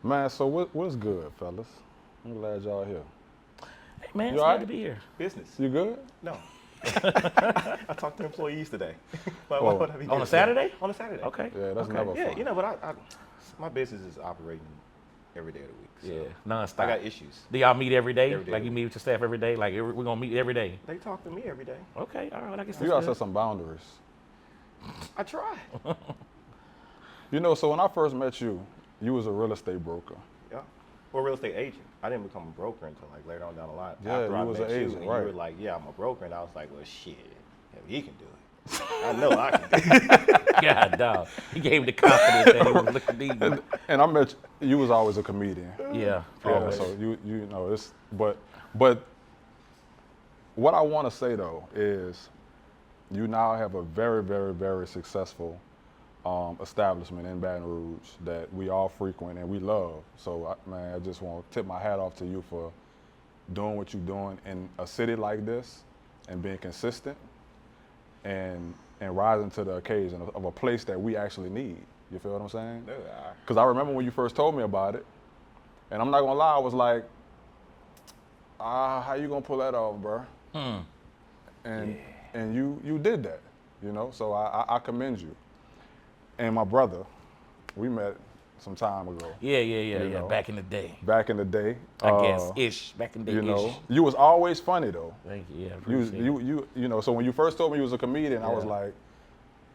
Man, so what's good, fellas? I'm glad y'all here. Hey, man, You it's all good right? to be here. Business. You good? No. I talked to employees today. Why would I be On a business? Saturday? On a Saturday. Okay. Yeah, that's okay. never Yeah, fun. but my business is operating every day of the week. So Yeah, nonstop. I got issues. Do y'all meet every day? Every day Like of you the meet with your staff every day? Like we're gonna meet every day. They talk to me every day. Okay, all right. I guess You that's gotta good. set some boundaries. I try. So when I first met you, you was a real estate broker. Yeah. Or real estate agent. I didn't become a broker until like later on down the line. Yeah, After you I was met an you, agent, and right. you were like, yeah, I'm a broker. And I was like, well, shit, if he can do it. I know I can do it. God, dog. He gave him the confidence that he was looking deep. And I met you was always a comedian. Yeah. Yeah, Always. so you know it's but what I want to say though is you now have a very very very successful establishment in Baton Rouge that we all frequent and we love. So man, I just want to tip my hat off to you for doing what you're doing in a city like this and being consistent and rising to the occasion of a place that we actually need. You feel what I'm saying? Because I remember when you first told me about it, and I'm not gonna lie, I was like, how you gonna pull that off, bro? And you did that, So I commend you. And my brother, we met some time ago. Yeah. Back in the day. Back in the day. I guess ish. Back in the day ish. You was always funny though. Thank you. Yeah. You Appreciate it. So when you first told me you was a comedian, I was Yeah. like,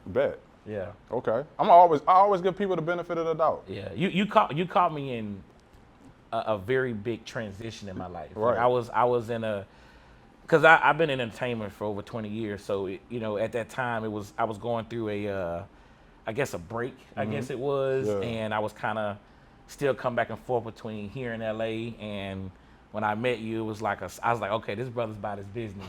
bet. Yeah. Okay. I always give people the benefit of the doubt. Yeah. You caught me in a very big transition in my life. Right. Like I was in because I've been in entertainment for over 20 years. So at that time I was going through I guess a break. I guess it was, Yeah. and I was kind of still come back and forth between here and LA. And when I met you, it was like I was like, okay, this brother's about his business,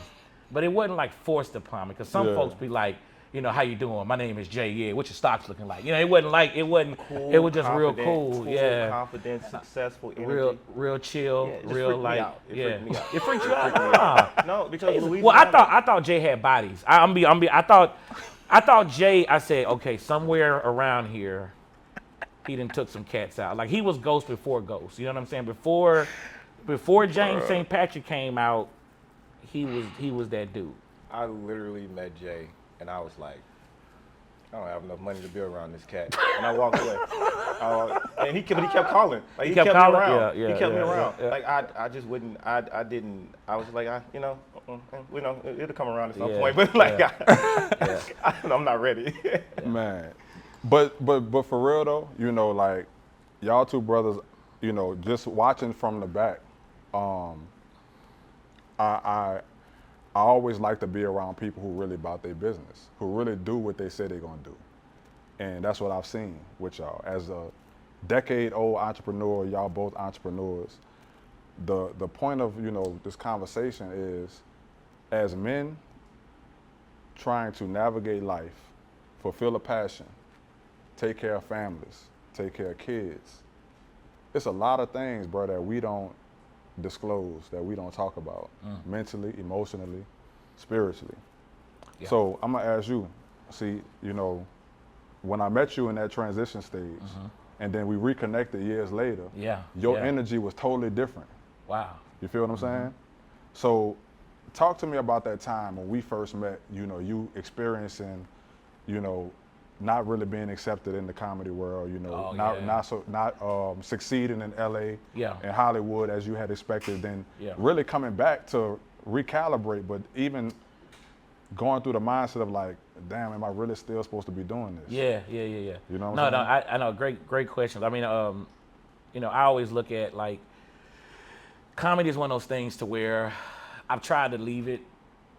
but it wasn't like forced upon me because some Yeah. folks be like, how you doing? My name is Jay. Yeah, what your stocks looking like? It wasn't Cool, it was just real confident, cool. Yeah. Confident, successful, energy. Real chill, Yeah, it just real freaked me like, out. It yeah. freaked me out. It freaked you It out? freaked me out. Nah. No, because Louisiana. Well, I thought Jay had bodies. I thought Jay. I said, okay, somewhere around here, he done took some cats out. Like he was Ghost before Ghost. You know what I'm saying? Before James St. Patrick came out, he was that dude. I literally met Jay, and I was like, I don't have enough money to be around this cat, and I walked away. And he kept calling. Like he kept me calling? around. Yeah, he kept me yeah, around. yeah. Like I just wouldn't. I didn't. I was like, it'll come around at some Yeah, point. But like, yeah. I'm not ready. Man. But for real though, like y'all two brothers, just watching from the back, I always like to be around people who really about their business, who really do what they say they're gonna do. And that's what I've seen with y'all. As a decade-old entrepreneur, y'all both entrepreneurs, the point of, this conversation is, as men trying to navigate life, fulfill a passion, take care of families, take care of kids, it's a lot of things, bro, that we don't disclose, that we don't talk about mentally, emotionally, spiritually. Yeah. So I'm gonna ask you, see, when I met you in that transition stage, and then we reconnected years later, your energy was totally different. Wow. You feel what I'm saying? So talk to me about that time when we first met, you experiencing, not really being accepted in the comedy world, not succeeding in LA and Hollywood as you had expected, then really coming back to recalibrate, but even going through the mindset of like, damn, am I really still supposed to be doing this? Yeah. You know what No, I'm saying? I know. Great questions. I mean, I always look at like comedy is one of those things to where I've tried to leave it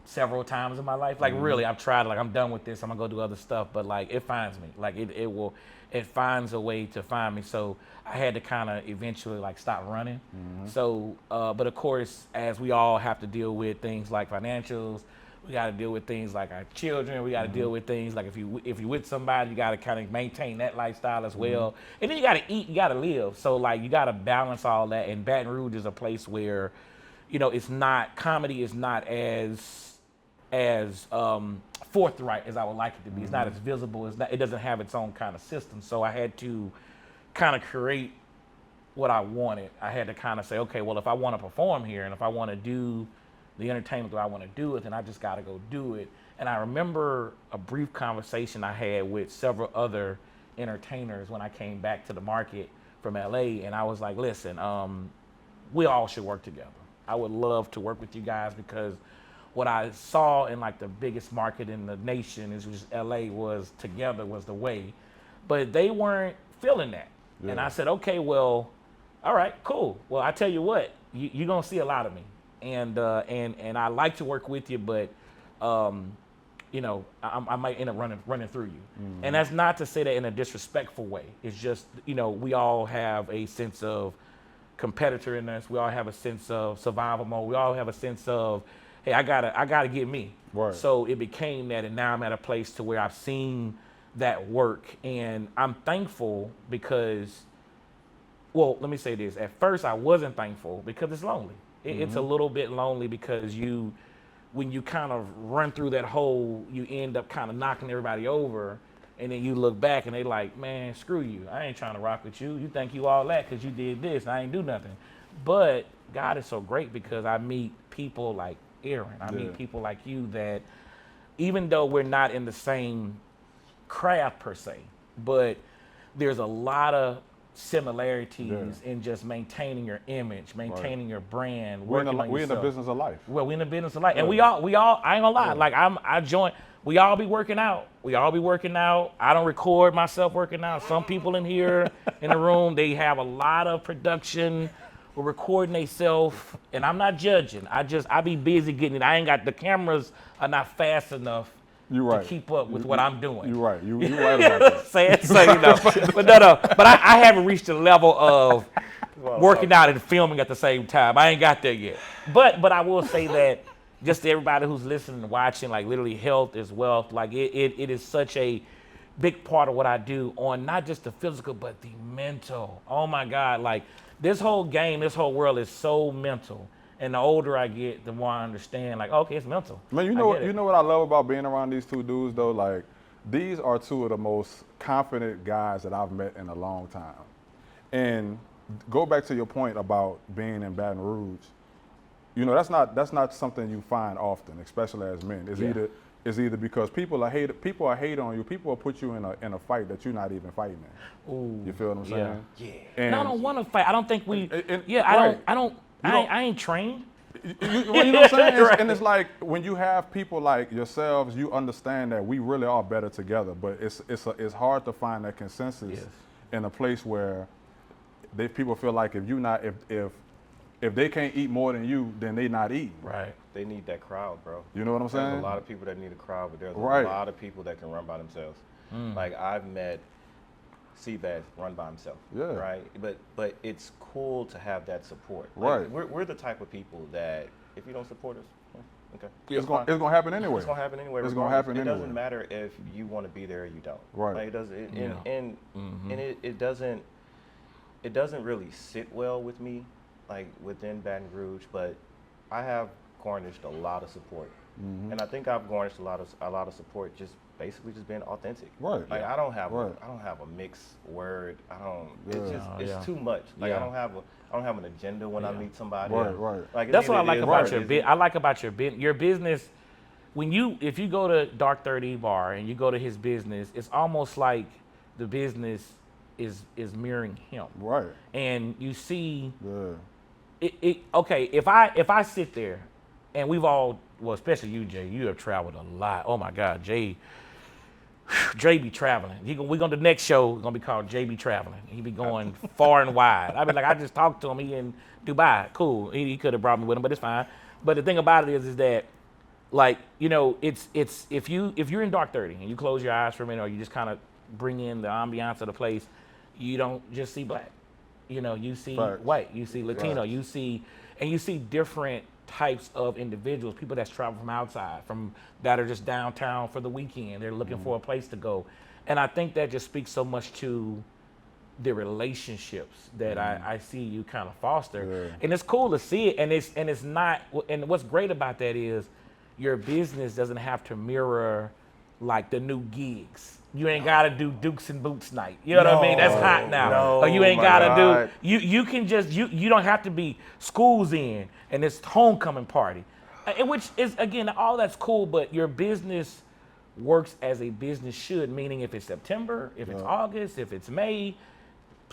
several times in my life. Like really, I've tried. Like I'm done with this. I'm gonna go do other stuff. But like it finds me. Like it finds a way to find me. So I had to kind of eventually like stop running. So, but of course, as we all have to deal with things like financials. We got to deal with things like our children. We got to deal with things like if you're with somebody, you got to kind of maintain that lifestyle as well. And then you got to eat, you got to live. So like you got to balance all that. And Baton Rouge is a place where, it's not comedy is not as forthright as I would like it to be. It's not as visible. It doesn't have its own kind of system. So I had to kind of create what I wanted, I had to kind of say, okay, well, if I want to perform here and if I want to do the entertainment that I want to do it, then I just got to go do it. And I remember a brief conversation I had with several other entertainers when I came back to the market from LA, and I was like, listen, we all should work together. I would love to work with you guys because what I saw in like the biggest market in the nation, which was LA, was together was the way. But they weren't feeling that. Yeah. And I said, okay, well, all right, cool. Well, I tell you what, you're gonna see a lot of me. And I like to work with you, but you know, I might end up running through you. Mm-hmm. And that's not to say that in a disrespectful way. It's just, you know, we all have a sense of competitor in us. We all have a sense of survival mode. We all have a sense of, hey, I gotta get me. Right. So it became that, and now I'm at a place to where I've seen that work, and I'm thankful because, well, let me say this. At first, I wasn't thankful because it's lonely. It's a little bit lonely because when you kind of run through that hole, you end up kind of knocking everybody over, and then you look back and they like, man, screw you. I ain't trying to rock with you. You think you all that because you did this, and I ain't do nothing. But God is so great because I meet people like Aaron. I meet people like you that, even though we're not in the same craft per se, but there's a lot of similarities in just maintaining your image, maintaining your brand. We're in the business of life. Well, we're in the business of life, and we all. I ain't gonna lie. Like I joined. We all be working out. I don't record myself working out. Some people in here in the room, they have a lot of production. We're recording themselves, and I'm not judging. I be busy getting it. I ain't got the cameras are not fast enough. To keep up with what I'm doing. You're right. You're right about that. So you know, but no. But I haven't reached the level of working out and filming at the same time. I ain't got there yet. But I will say that just to everybody who's listening and watching, like literally health is wealth. Like it is such a big part of what I do on not just the physical, but the mental. Oh my God. Like this whole game, this whole world is so mental. And the older I get, the more I understand, like, okay, it's mental. Man, you know what I love about being around these two dudes, though? Like, these are two of the most confident guys that I've met in a long time. And go back to your point about being in Baton Rouge. You know, that's not something you find often, especially as men. It's either because people are hate on you. People will put you in a fight that you're not even fighting in. Ooh, you feel what I'm saying? Yeah. And I don't want to fight. I don't think we. I ain't trained. You know what I'm saying? Right. And it's like when you have people like yourselves, you understand that we really are better together. But it's hard to find that consensus in a place where people feel like if they can't eat more than you, then they not eating. Right. They need that crowd, bro. You know what I'm saying? There's a lot of people that need a crowd, but there's a lot of people that can run by themselves. Like I've met CBazz run by himself, right? But it's cool to have that support. Like, right. We're the type of people that if you don't support us, okay, it's gonna happen anyway. It's gonna happen anyway. It's gonna happen anyway. It doesn't matter if you want to be there or you don't. Right. Like, it doesn't. And it doesn't really sit well with me, like within Baton Rouge. But I have garnished a lot of support, and I think I've garnished a lot of support just. Basically, just being authentic. Right. Like I don't have a mixed word. It's too much. Like I don't have an agenda when I meet somebody. Right. Like that's what I like about your business. I like about your business. If you go to Dark 30 Bar and you go to his business, it's almost like the business is mirroring him. Right. And you see, okay, if I sit there, and we've all, well, especially you, Jay, you have traveled a lot. Oh my God, Jay be traveling. We going to the next show, gonna be called Jay be traveling. He be going far and wide. I mean, like I just talked to him. He in Dubai. Cool. He could have brought me with him, but it's fine. But the thing about it is that, like, you know, it's if you're in Dark 30 and you close your eyes for a minute, or you just kind of bring in the ambiance of the place, you don't just see black. You know, you see white, you see Latino, you see different types of individuals, people that's travel from outside, that are just downtown for the weekend. They're looking for a place to go. And I think that just speaks so much to the relationships that I see you kind of foster. Yeah. And it's cool to see it. And it's not, and what's great about that is your business doesn't have to mirror like the new gigs. You ain't gotta do Dukes and Boots night. You know what I mean? That's hot now. No, Or you ain't my gotta God. do. You can just you don't have to be school's in and it's homecoming party, which is again all that's cool. But your business works as a business should. Meaning if it's September, if it's August, if it's May,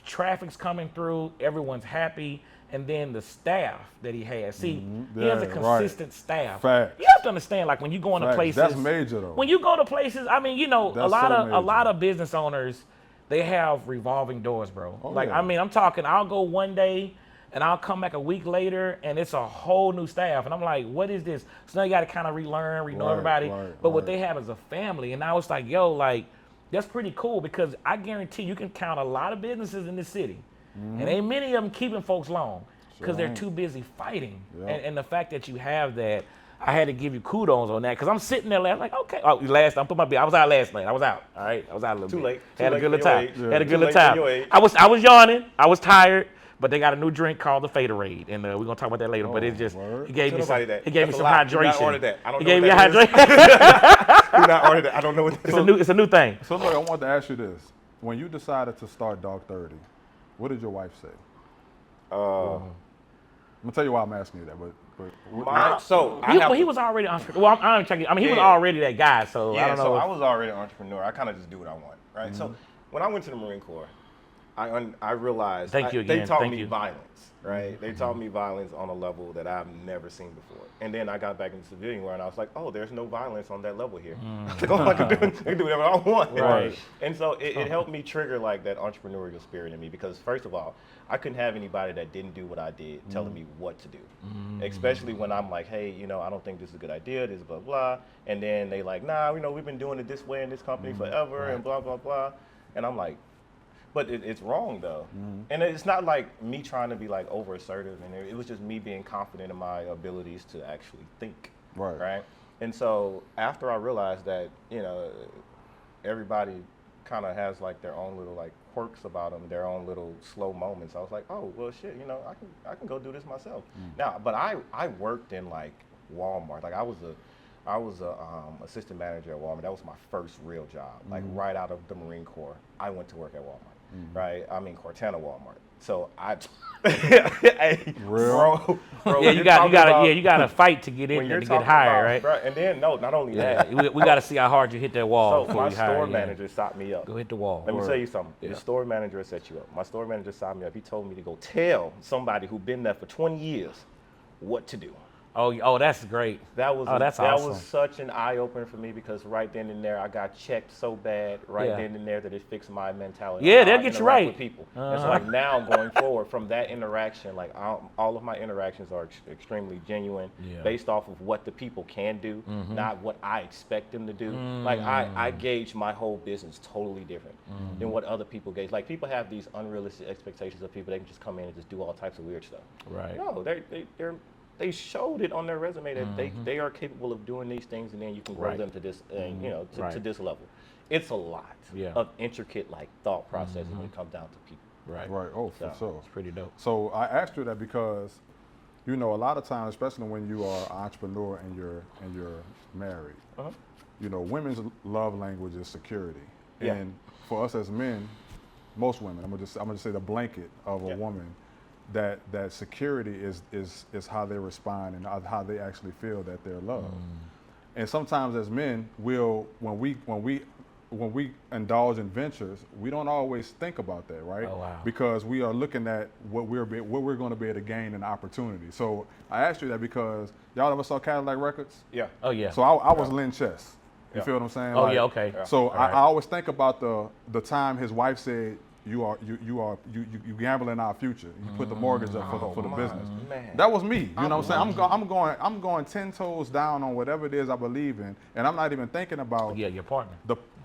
traffic's coming through, everyone's happy. And then the staff that he has. See, he has a consistent staff. Facts. You have to understand, like when you go into Facts. places. That's major though. When you go to places, I mean, you know, That's a lot of business owners, they have revolving doors, bro. Oh, like, yeah. I mean, I'm talking, I'll go one day and I'll come back a week later and it's a whole new staff. And I'm like, what is this? So now you got to kind of relearn, know everybody. But what they have is a family. And I was like, yo, like, that's pretty cool because I guarantee you can count a lot of businesses in this city. And ain't many of them keeping folks long because they're too busy fighting. And the fact that you have that, I had to give you kudos on that because I'm sitting there like, okay. Oh, I'm put my beat. I was out last night. I was out. All right, I was out a little Too bit. late. Had Too a good late little for time. your age. Had a Too good late little for your time. age. I was yawning. I was tired. But they got a new drink called the Faderade, and we're gonna talk about that later. But it's just word. he gave me Tell some, nobody that. he gave me That's some a lie. hydration. Do not order that. I don't He know gave me what that hydration. Do not order that. I don't know what that is. It's a new thing. So look, I want to ask you this: when you decided to start Dog 30, what did your wife say? I'm gonna tell you why I'm asking you that, but He was already entrepreneur. Well, I'm checking. I mean, he was Yeah. already that guy. So I Yeah, don't know. so I was already an entrepreneur. I kind of just do what I want, right? So when I went to the Marine Corps, I realized Thank you again. they taught Thank me you. violence, right? They taught me violence on a level that I've never seen before. And then I got back into civilian world and I was like, oh, there's no violence on that level here. I was like, oh, I can do whatever I want. Right. And so it helped me trigger like that entrepreneurial spirit in me because first of all, I couldn't have anybody that didn't do what I did telling me what to do. Especially when I'm like, hey, you know, I don't think this is a good idea, this blah, blah. And then they like, nah, you know, we've been doing it this way in this company forever and blah, blah, blah. And I'm like, but it's wrong though. And it's not like me trying to be like over assertive, and it was just me being confident in my abilities to actually think. Right. And so after I realized that, you know, everybody kind of has like their own little like quirks about them, their own little slow moments. I was like, oh well, shit, you know, I can go do this myself. Now, but I worked in like Walmart. Like I was a assistant manager at Walmart. That was my first real job. Like right out of the Marine Corps, I went to work at Walmart. Right? I mean Cortana Walmart. So hey, bro, Yeah, you got to fight to get in there to get hired, right? Bro, and then no, not only Yeah, that. we got to see how hard you hit that wall So before my you hire. store Yeah. manager stopped me up. Go hit the wall. Let me tell you something. Yeah. The store manager will set you up. My store manager signed me up. He told me to go tell somebody who's been there for 20 years what to do. Oh, that's great. That was that's that awesome. was such an eye opener for me because right then and there I got checked so bad then and there that it fixed my mentality. Yeah, on how they'll I get you interact right. with people. And so like now going forward from that interaction, like all of my interactions are extremely genuine, based off of what the people can do, not what I expect them to do. Like I gauge my whole business totally different than what other people gauge. Like people have these unrealistic expectations of people. They can just come in and just do all types of weird stuff. Right. No, they showed it on their resume that they are capable of doing these things, and then you can grow them to this, you know, to this level. It's a lot of intricate like thought processes when it comes down to people. Right. Right. Oh, for sure. It's pretty dope. So I asked you that because, you know, a lot of times, especially when you are an entrepreneur and you're married, you know, women's love language is security, and for us as men, most women, I'm gonna just say the blanket of a woman. That security is how they respond and how they actually feel that they're loved. And sometimes as men, when we indulge in ventures, we don't always think about that, right? Oh, wow. Because we are looking at what we're going to be able to gain an opportunity. So I asked you that because y'all ever saw Cadillac Records? Yeah. Oh yeah. So I was Lynn Chess. You feel what I'm saying? Oh yeah. Okay. So All right. I always think about the time his wife said, you gamble in our future. You put the mortgage up for the business. Man. That was me. You know what I'm saying? I'm going 10 toes down on whatever it is I believe in, and I'm not even thinking about your partner.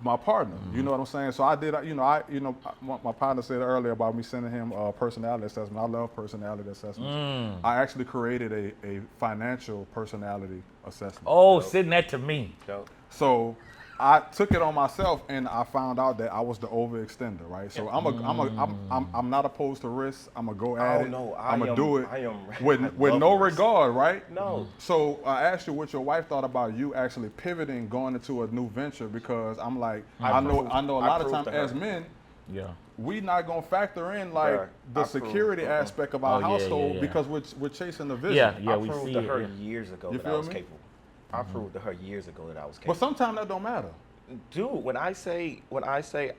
my partner. You know what I'm saying? So I did. My partner said earlier about me sending him a personality assessment. I love personality assessments. I actually created a financial personality assessment. Oh, send that to me. So I took it on myself, and I found out that I was the overextender, right? So I'm not opposed to risk. I'm gonna go at Oh, it. no, I'm gonna do it I with love no risk. regard, right? No. So I asked you what your wife thought about you actually pivoting, going into a new venture, because I'm like, I know a lot of proved times to her. as men, Yeah. we not gonna factor in like Bruh, the I proved- security aspect of our Oh, yeah, household yeah. because we're chasing the vision. Yeah, I we proved see to it. her Yeah. years ago You that I feel was me? capable. I proved to her years ago that I was capable. But sometimes that don't matter. Dude, when I say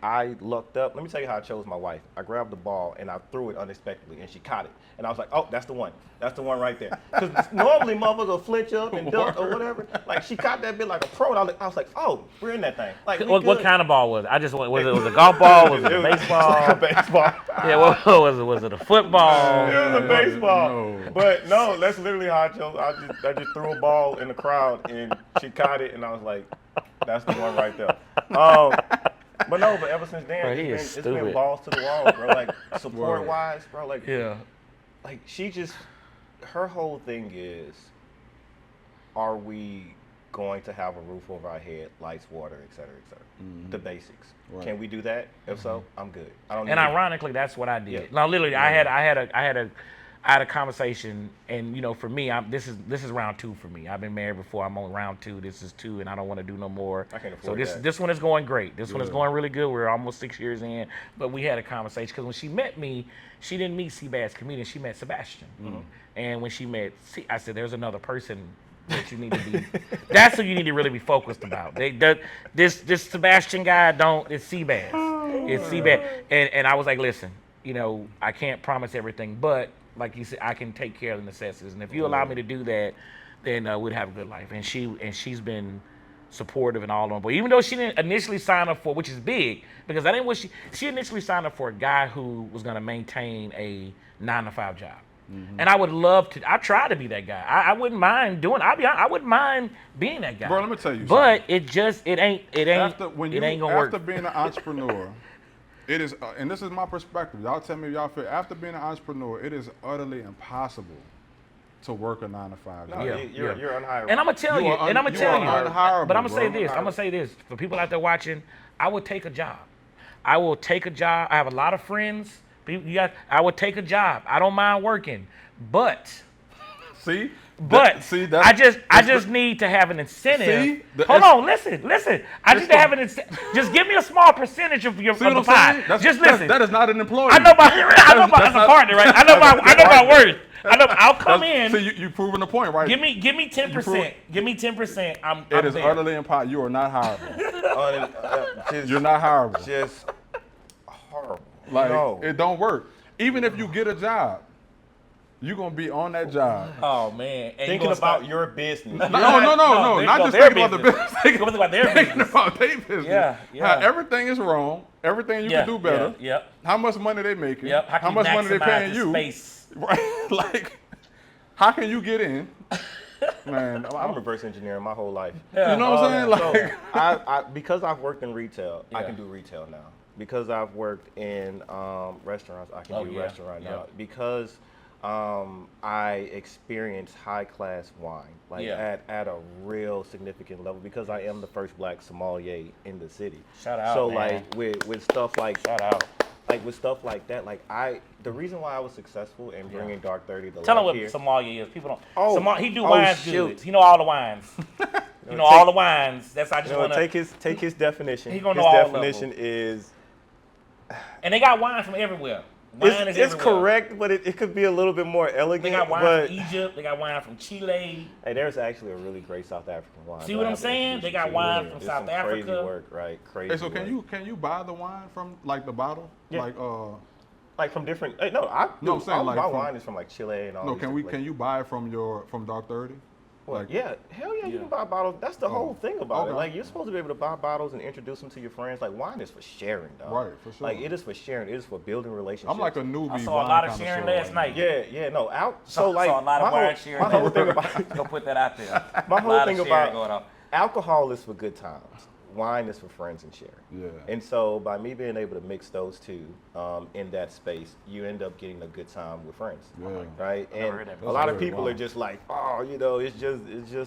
I lucked up, let me tell you how I chose my wife. I grabbed the ball and I threw it unexpectedly, and she caught it. And I was like, oh, that's the one. That's the one right there. Because normally motherfuckers will flinch up and duck or whatever. Like, she caught that bit like a pro, and I was like, oh, we're in that thing. Like, we What good. kind of ball was it? Was it a golf ball? Was it a baseball? Like a baseball. Yeah, what was it? Was it a football? It was a baseball. No. But no, that's literally how I chose. I just threw a ball in the crowd, and she caught it, and I was like, that's the one right there. But ever since then, Bro, he it's is been stupid. balls to the wall, bro. Like, support wise, bro. Like, Yeah. like she just, her whole thing is, are we going to have a roof over our head, lights, water, et cetera, et cetera. The basics. Right. Can we do that? If so, I'm good. I don't. And need ironically, that's what I did. Yeah. No, literally, I had a conversation, and for me, this is round 2 for me. I've been married before. I'm on round 2. This is 2, and I don't want to do no more. I can't So afford that. this one is going great. This one is Yeah. going really good. We're almost 6 years in, but we had a conversation because when she met me, she didn't meet CBazz comedian. She met Sebastian, and when she met, I said, "There's another person that you need to be. That's who you need to really be focused about. This Sebastian guy it's CBazz. It's CBazz." And I was like, "Listen, I can't promise everything, but like you said, I can take care of the necessities. And if you allow me to do that, then we'd have a good life." And she's been supportive and all on. But even though she didn't initially sign up for, which is big, because I didn't want she initially signed up for a guy who was going to maintain a 9-to-5 job. And I would love to. I try to be that guy. I wouldn't mind doing. I wouldn't mind being that guy. Bro, let me tell you but something. it ain't gonna work. After being an entrepreneur, it is, and this is my perspective. Y'all tell me if y'all feel. After being an entrepreneur, it is utterly impossible to work a 9-to-5 job. No, Yeah, you're unhireable. And I'm gonna tell You you, are and I'm gonna tell you, unhireable, but I'm gonna say bro. this. I'm gonna say this for people out there watching. I would take a job. I will take a job. I have a lot of friends. I would take a job. I don't mind working, but See? I just need to have an incentive. Hold on, listen. I just need to have an incentive. Just give me a small percentage of your See what of I'm the pie. saying? Just listen. That is not an employee. I know as a partner, right? I know my worth. I'll come in. See, you proving the point, right? Give me 10%. Give me 10%. I'm It is there. utterly impossible. You are not hireable. Just, You're not hireable. just horrible. Like, no. it don't work. Even if you get a job, you're going to be on that job. Oh man, and Thinking about your business. No, they not go just their thinking about the business. business. Think about their Thinking business. about their business. Yeah, How yeah. everything is wrong. Everything you can do better. Yep. How much money they making. Yep. How can much you money they maximize paying the you. space? Right? Like, how can you get in? Man, I'm reverse engineering my whole life. you know what I'm saying? So, Like, because I've worked in retail, I Yeah. can do retail now. Because I've worked in restaurants, I can do yeah. restaurant now. Yeah. Because I experience high class wine, like Yeah. at a real significant level. Because I am the first black sommelier in the city. Shout out, So man. like with stuff like Shout out. like with stuff like that, like the reason why I was successful in bringing Dark 30 to Tell them life what here. sommelier is. People don't. Oh, He do oh, wines shoot. good. He know all the wines. You know all the wines. That's I just You know, want to. take his definition. He gonna his know all of definition is And they got wine from everywhere. Wine is it's everywhere. correct, but it could be a little bit more elegant. They got wine but from Egypt. They got wine from Chile. hey, there's actually a really great South African wine. See that what I I'm have to saying? introduce They got you to. wine from It's South some crazy Africa. work, right? Crazy. hey, so work. can you buy the wine from like the bottle? Yeah. Like from different? Hey, no, I No, do. I'm saying, all like, my from- wine is from like Chile and all. no, these can different can you buy it from Dark 30? Well, Like- yeah, hell yeah, you Yeah. can buy bottles. That's the whole thing about it. Okay. Like, you're supposed to be able to buy bottles and introduce them to your friends. Like, wine is for sharing, dog. Right, for sure. Like, it is for sharing. It is for building relationships. I'm like a newbie. I saw a wine lot of connoisseur sharing right last now. night. Yeah, no. So like, saw a lot of my wine whole, sharing. my whole thing about Go put that out there. my A whole lot thing of sharing about going on. alcohol is for good times. Wine is for friends and sharing. Yeah. And so by me being able to mix those two in that space, you end up getting a good time with friends. Yeah. Right? never And heard that a lot of before. people Wow. are just like, oh, you know, it's just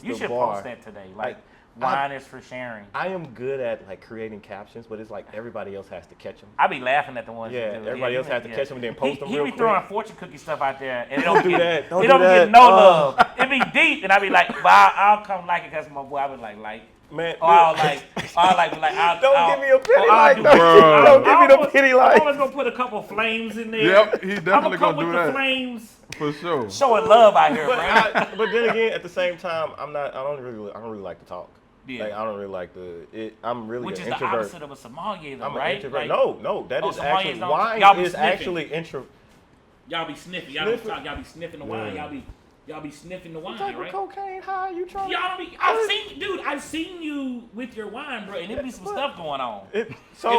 You a should bar. post that today. Like Wine is for sharing. I am good at like creating captions, but it's like everybody else has to catch them. I be laughing at the ones. Yeah, that do. everybody else has to catch them and then post them He real be quick. throwing fortune cookie stuff out there, and Don't do that. Don't It do don't that. get no love. It be deep, and I be like, but I'll come like it because my boy. I be like. Man, Or I'll like, I'll, don't give me a pity or I'll like do- that. Bruh. Don't give me the almost- pity I'm like. always gonna put a couple flames in there. Yep, he definitely I'm gonna with do the that. flames, For sure. showing love out here, But, bro. but then again, at the same time, I don't really like to talk. Yeah. Like I don't really like I'm really Which an is introvert. the opposite of a sommelier, though, I'm an right? introvert. Like, No, that Oh, is sommeliers actually don't- wine y'all be is sniffing. actually intro. y'all be sniffing. Y'all don't Sniffing. talk. Y'all be sniffing the wine. Yeah. Y'all be sniffing the wine, What type right? of cocaine high you trying? Y'all be. I've seen you with your wine, bro, and it be some stuff going on. It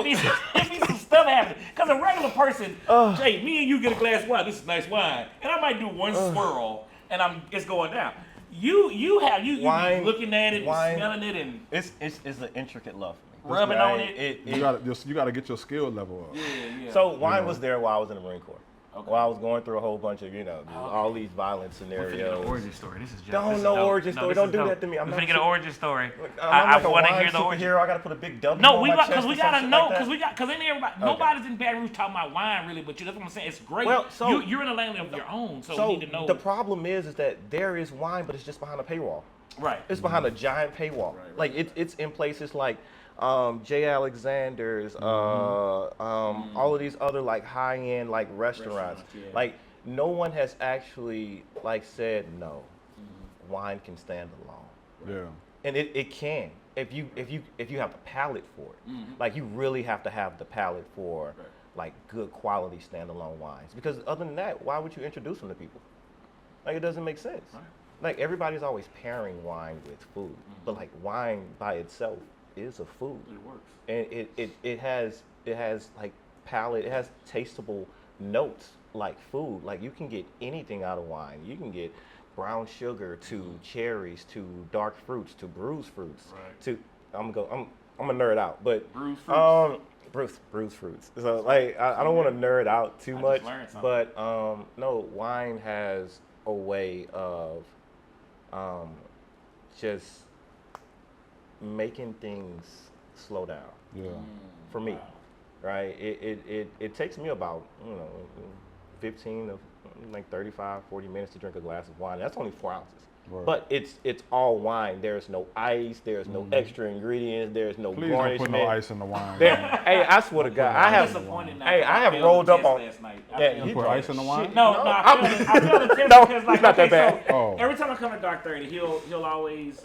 be some stuff happening. Cause a regular person, Jay, me and you get a glass of wine. This is nice wine, and I might do one swirl, and it's going down. You be Wine- looking at it, wine- and smelling it, and It's an intricate love for me. Rubbing on it. You gotta get your skill level up. yeah. So wine was there while I was in the Marine Corps. Okay. While I was going through a whole bunch of all these violent We're finna get an scenarios. origin story. This is just, Don't this is know dope. origin story. this Don't is do dope. that to me. I'm We're not finna get an origin story. I'm I like a want to wine hear the origin. superhero. I gotta put a big W No, on we my got chest because we or some gotta shit know like that. because ain't everybody nobody's in Baton Rouge talking about wine really, but that's what I'm saying. It's great. Well, so- you're in a lane of your own, so, we So need to know. the problem is that there is wine, but it's just behind a paywall. Right. It's behind a giant paywall. Right. Like it's in places like J. Alexander's, all of these other like high-end like restaurants. Yeah. Like no one has actually like said no. Wine can stand alone, Yeah. and it can if you have the palate for it. Like you really have to have the palate for like good quality standalone wines. Because other than that, why would you introduce them to people? Like it doesn't make sense. Right. Like everybody's always pairing wine with food, but like wine by itself is a food, It works. and it has like palate, it has tasteable notes like food. Like you can get anything out of wine. You can get brown sugar to cherries to dark fruits to bruised fruits Right. to I'm a nerd out, but Bruised fruits. bruised fruits. So like I don't want to nerd out too I much, just learned something. but no, wine has a way of just making things slow down Yeah. for me, right? It takes me about 15 to like 35, 40 minutes to drink a glass of wine. That's only 4 ounces. Right. But it's all wine. There's no ice. There's no extra ingredients. There's no Please don't garnishment. put no ice in the wine. Hey, I swear to God, I I'm have. disappointed now. Hey, I have failed rolled the up test on. last night. Yeah, failed you put the ice test. in the wine? No, No, I failed the test No, because like it's not that okay, bad. so Oh. every time I come to Dark 30, he'll always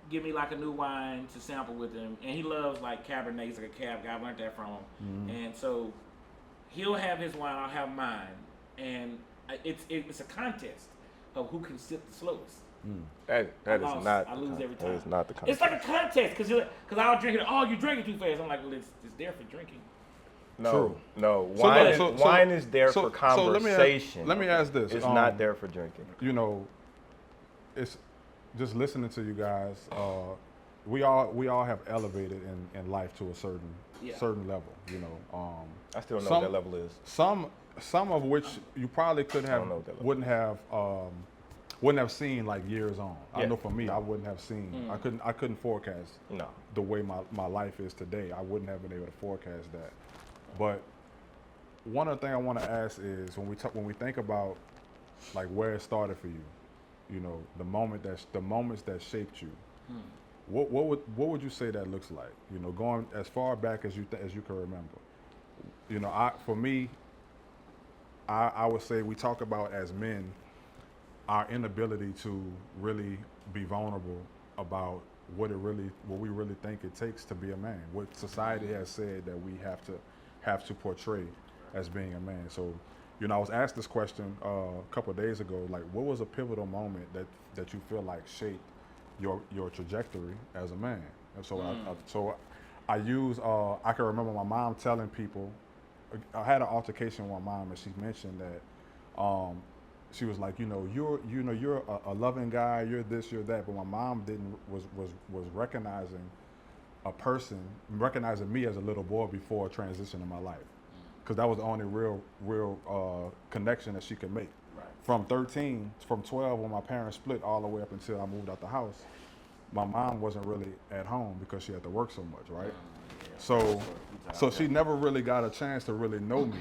give me like a new wine to sample with him, and he loves like Cabernet. He's like a cab guy. I learned that from him, and so he'll have his wine, I'll have mine, and it's a contest of who can sip the slowest. That is lost. not. I lose every That is time. not the It's concept. like a contest because I'll drink it. Oh, you drink it too fast. I'm like, well, it's there for drinking. No, True. no. So Wine, look, is, so- wine is there so- for so let me ask- conversation. let me ask this, It's um, not there for drinking. You know, it's just listening to you guys. We all have elevated in life to a certain level. You know, I still know some- what that level is. some of which you probably could have don't know what that wouldn't have seen like years on. I Yeah. know for me, I wouldn't have seen. I couldn't forecast No. the way my life is today. I wouldn't have been able to forecast that. But one of the things I want to ask is when we think about like where it started for you, you know, the moments that shaped you. What would you say that looks like? You know, going as far back as you can remember. You know, I would say we talk about as men our inability to really be vulnerable about what we really think it takes to be a man. What society has said that we have to portray as being a man. So, you know, I was asked this question a couple of days ago. Like, what was a pivotal moment that you feel like shaped your trajectory as a man? And so, I can remember my mom telling people. I had an altercation with my mom, and she mentioned that she was like, you're a loving guy, you're this, you're that, but my mom was recognizing recognizing me as a little boy before a transition in my life, because that was the only real connection that she could make. Right. From 12 when my parents split all the way up until I moved out the house, my mom wasn't really at home because she had to work so much, right? Yeah. So she never really got a chance to really know me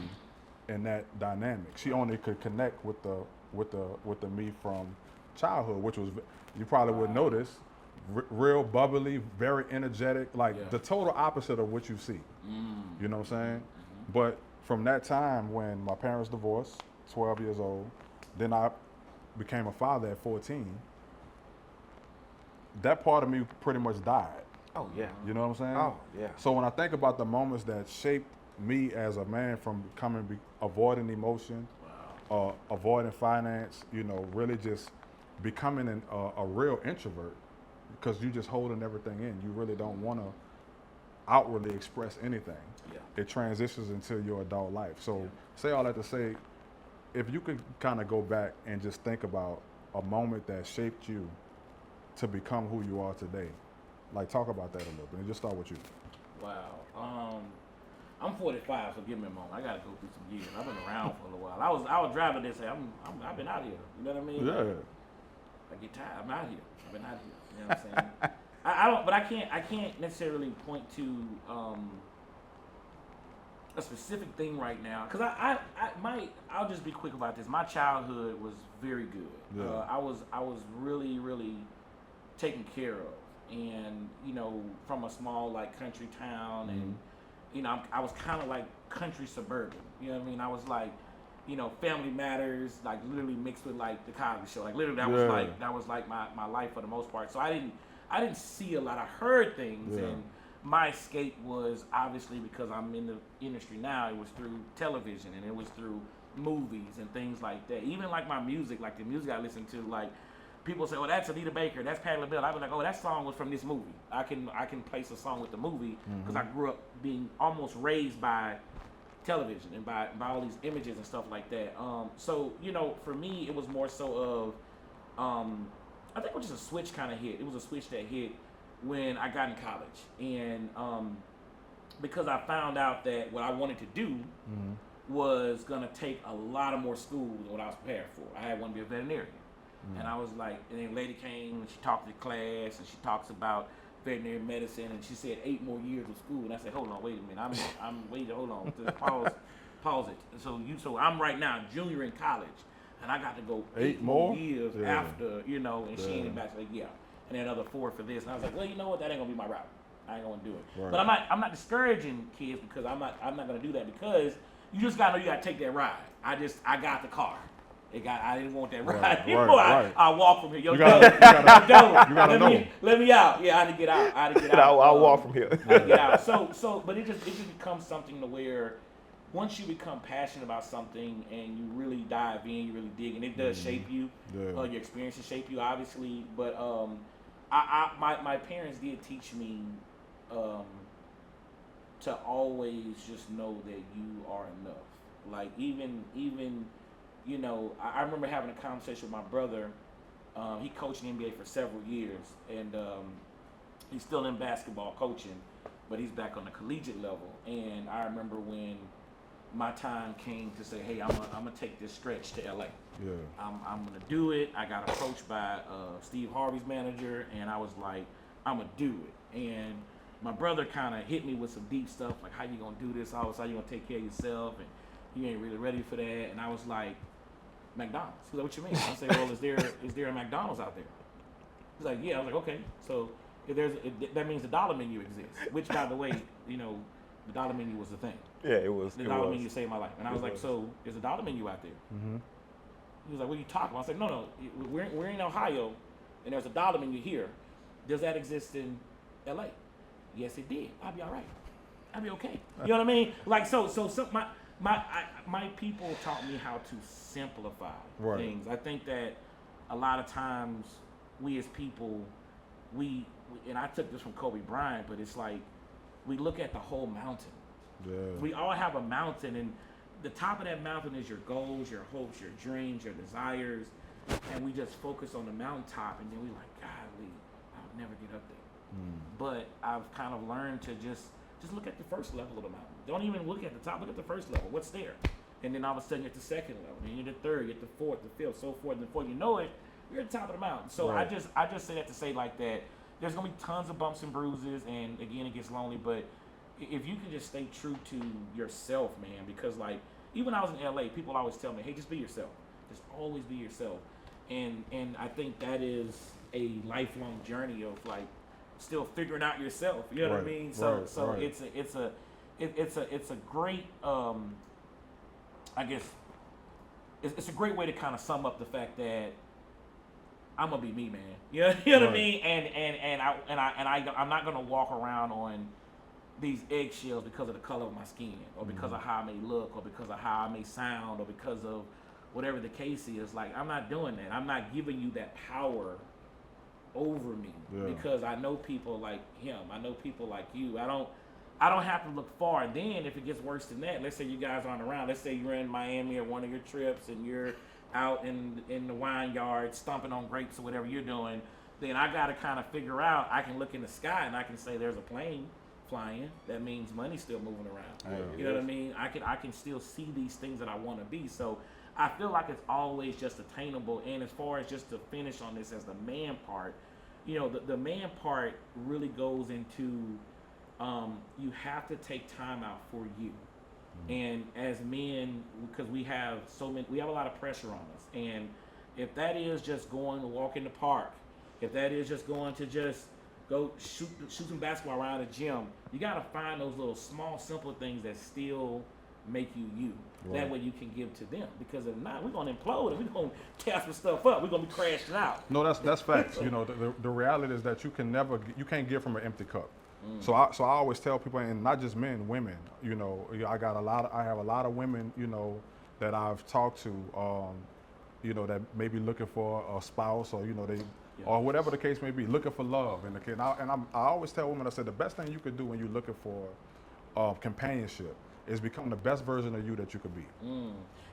in that dynamic. She only could connect with the me from childhood, which was, you probably would notice, real bubbly, very energetic, like the total opposite of what you see. You know what I'm saying? But from that time when my parents divorced, 12 years old, then I became a father at 14, that part of me pretty much died. Oh yeah. You know what I'm saying? Oh yeah. So when I think about the moments that shaped me as a man from avoiding emotion, avoiding finance, you know, really just becoming a real introvert, because you just holding everything in. You really don't want to outwardly express anything. Yeah. It transitions into your adult life. So say all that to say, if you could kind of go back and just think about a moment that shaped you to become who you are today, like talk about that a little bit and just start with you. Wow. I'm 45, so give me a moment. I gotta go through some years. I've been around for a little while. I was driving this. I've been out here. You know what I mean? Yeah. I get tired. I'm out here. I've been out here. You know what I'm saying? I don't. But I can't necessarily point to a specific thing right now, because I'll just be quick about this. My childhood was very good. Yeah. I was really taken care of, and you know, from a small like country town, and you know, I was kind of like country suburban. You know what I mean? I was like, you know, Family Matters, like literally mixed with like the Cosby Show. Like literally that was like my life for the most part. So I didn't see a lot. I heard things, and my escape was obviously, because I'm in the industry now, it was through television and it was through movies and things like that. Even like my music, like the music I listen to, like people say, "Oh, that's Anita Baker, that's Patti LaBelle." I was like, "Oh, that song was from this movie." I can place a song with the movie because I grew up being almost raised by television and by all these images and stuff like that. So you know, for me, it was more so of, I think it was just a switch kind of hit. It was a switch that hit when I got in college, and because I found out that what I wanted to do was gonna take a lot of more school than what I was prepared for. I had wanted to be a veterinarian. And I was like, and then a lady came and she talked to the class and she talks about veterinary medicine, and she said 8 more years of school. And I said, hold on, wait a minute. I'm waiting, hold on. Pause it. So I'm right now junior in college, and I got to go 8 more years after, you know, and she ain't back. Like, and then another 4 for this. And I was like, well, you know what? That ain't gonna be my route. I ain't gonna do it. Right. But I'm not discouraging kids, because I'm not gonna do that, because you just gotta know you gotta take that ride. I got the car. I didn't want that ride anymore. Right. I walk from here. Yo, you gotta know. Let me out. Yeah, I had to get out. I'll walk from here. I had to get out. So, but it just becomes something to where once you become passionate about something and you really dive in, you really dig, and it does shape you. Your experiences shape you, obviously. But my parents did teach me to always just know that you are enough. Like even. You know, I remember having a conversation with my brother. He coached in the NBA for several years, and he's still in basketball coaching, but he's back on the collegiate level. And I remember when my time came to say, hey, I'm gonna take this stretch to LA. Yeah. I'm gonna do it. I got approached by Steve Harvey's manager, and I was like, I'm gonna do it. And my brother kind of hit me with some deep stuff, like, how you gonna do this? How you gonna take care of yourself? And you ain't really ready for that. And I was like, McDonald's. He's like, what you mean? I say, well, is there a McDonald's out there? He's like, yeah. I was like, okay. So that means the dollar menu exists. Which, by the way, you know, the dollar menu was the thing. Yeah, it was. The dollar menu saved my life. And I was like, so is a dollar menu out there? He was like, what are you talking about? I said, no. We're in Ohio, and there's a dollar menu here. Does that exist in LA? Yes, it did. I'll be all right. I'll be okay. You know what I mean? Like, so my people taught me how to simplify things. I think that a lot of times we as people, we and I took this from Kobe Bryant, but it's like we look at the whole mountain. Yeah. We all have a mountain, and the top of that mountain is your goals, your hopes, your dreams, your desires, and we just focus on the mountaintop, and then we like, golly, I'll never get up there. But I've kind of learned to just look at the first level of the mountain. Don't even look at the top. Look at the first level. What's there? And then all of a sudden you're at the second level. Then you're at the third. You're at the fourth, the fifth, so forth. And before you know it, you're at the top of the mountain. So I just say that to say like that. there's gonna be tons of bumps and bruises, and again, it gets lonely. But if you can just stay true to yourself, man, because like even when I was in LA, people always tell me, hey, just be yourself. Just always be yourself. And I think that is a lifelong journey of like still figuring out yourself. You know what I mean? So it's a great I guess it's a great way to kind of sum up the fact that I'm gonna be me, man. You know what I mean? I'm not gonna walk around on these eggshells because of the color of my skin, or because of how I may look, or because of how I may sound, or because of whatever the case is. Like, I'm not doing that. I'm not giving you that power over me because I know people like him. I know people like you. I don't have to look far. And then if it gets worse than that, let's say you guys aren't around. Let's say you're in Miami or one of your trips and you're out in the wine yard stomping on grapes or whatever you're doing. Then I got to kind of figure out. I can look in the sky and I can say there's a plane flying. That means money's still moving around. You know what I mean? I can still see these things that I want to be. So I feel like it's always just attainable. And as far as just to finish on this as the man part, you know, the man part really goes into you have to take time out for you. And as men, because we have a lot of pressure on us. And if that is just going to walk in the park, if that is just going to just go shoot some basketball around the gym, you got to find those little small, simple things that still make you you. Right. That way you can give to them. Because if not, we're going to implode and we're going to tear some stuff up. We're going to be crashing out. No, that's facts. You know, the reality is that you can't give from an empty cup. So I always tell people, and not just men, women. You know, I have a lot of women, you know, that I've talked to, you know, that may be looking for a spouse, or you know, or whatever the case may be, looking for love. And I always tell women, I said the best thing you could do when you're looking for companionship is become the best version of you that you could be.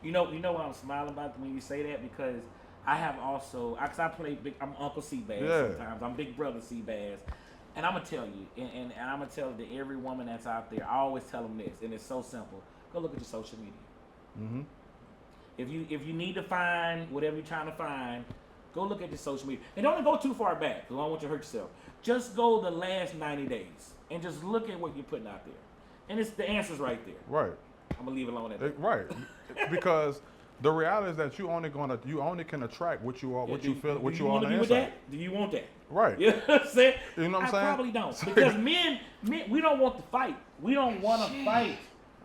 You know what I'm smiling about when you say that, because I have also, because I play I'm Uncle CBazz sometimes. I'm Big Brother CBazz. And I'm going to tell you, and I'm going to tell to every woman that's out there, I always tell them this, and it's so simple. Go look at your social media. If you need to find whatever you're trying to find, go look at your social media. And don't go too far back, because I don't want you to hurt yourself. Just go the last 90 days, and just look at what you're putting out there. And the answer's right there. Right. I'm going to leave it alone at that. Right. Because the reality is that you only can attract what you are, what you feel, what you are on the inside. Do you want that? Right. You know what I'm saying? You know what I'm saying? I probably don't, because men, we don't want to fight. We don't want to fight.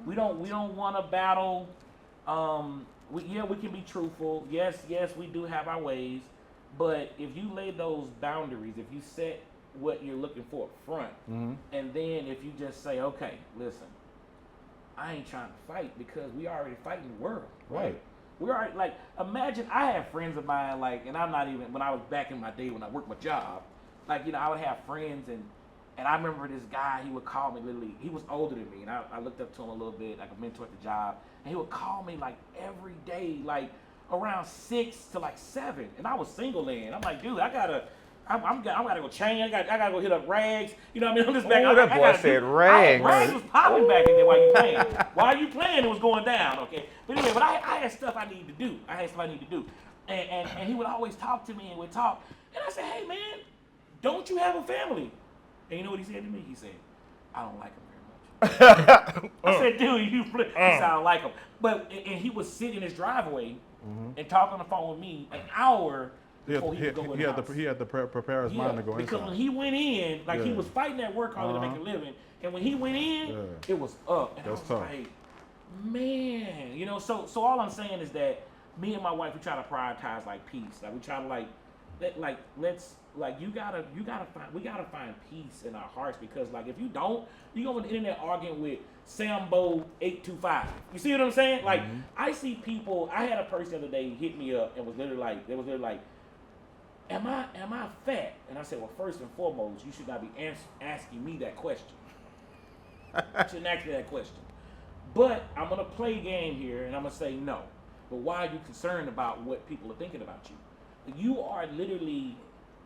We don't want to battle. We can be truthful. Yes, we do have our ways. But if you lay those boundaries, if you set what you're looking for up front, and then if you just say, okay, listen, I ain't trying to fight, because we already fighting the world. Right. We already, like, imagine, I have friends of mine, like, and I'm not even, when I was back in my day when I worked my job, like, you know, I would have friends, and I remember this guy, he would call me literally, he was older than me, and I looked up to him a little bit, like a mentor at the job, and he would call me, like, every day, like, around 6 to, like, 7, and I was single then. I'm like, dude, I gotta go change. I gotta go hit up Rags. You know what I mean? I'm just back. That boy said Rags. Rags was popping back in there while you playing. While you playing, it was going down. Okay. But anyway, I had stuff I needed to do. And he would always talk to me and would talk. And I said, hey man, don't you have a family? And you know what he said to me? He said, I don't like him very much. I said, dude, he said, I don't like him. But and he would sit in his driveway and talk on the phone with me an hour. He had to prepare his mind to go inside. Because when he went in, like he was fighting at work hard to make a living, and when he went in, it was up. And that's I was tough. like, man, you know. So all I'm saying is that me and my wife, we try to prioritize like peace. Like we try to we gotta find peace in our hearts, because like if you don't, you go on the internet arguing with Sambo 825. You see what I'm saying? Like I see people. I had a person the other day hit me up and was literally like. Am I fat? And I said, well, first and foremost, you should not be asking me that question. You shouldn't ask me that question. But I'm going to play a game here, and I'm going to say no. But why are you concerned about what people are thinking about you? You are literally